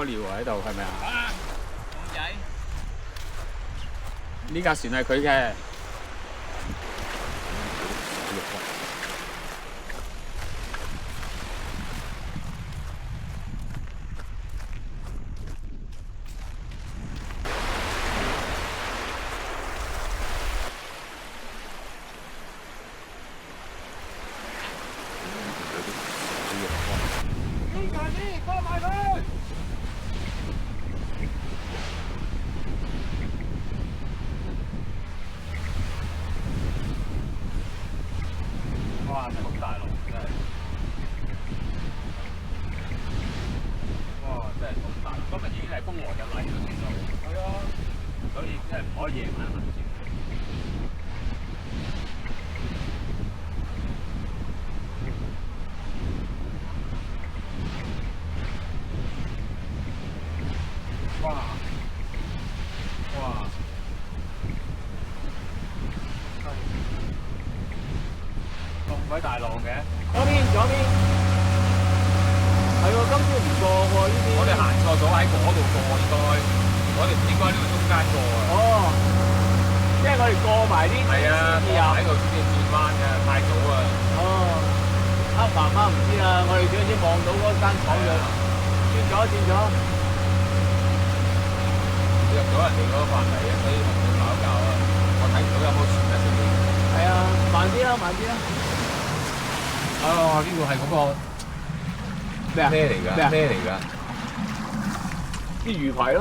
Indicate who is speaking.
Speaker 1: 料喎喺度，係咪啊？
Speaker 2: 啊，熊仔，
Speaker 1: 呢架船係佢嘅。
Speaker 2: 呢架先，過埋佢。哇！咁大龍真係，哇！真係咁大，今日已經係風和日麗啦，其實。係啊，所以真係唔可以夜晚行船。哇！哇！咁鬼大浪嘅，左邊，係喎，今朝唔過喎呢邊。我哋行錯咗喺嗰度過，應該，我哋唔應該呢個中間過啊。哦，即係我哋過埋呢啲先至入。喺度先至轉彎嘅，太早啊。哦，黑媽媽唔知啊，我哋只係望到嗰間廠嘅，轉咗。入咗人哋嗰個範圍啊，所以同佢搞搞啊。我睇唔到有冇船喺上面。係啊，慢啲啦。哦，呢個係嗰個咩嚟㗎？啲魚排咯。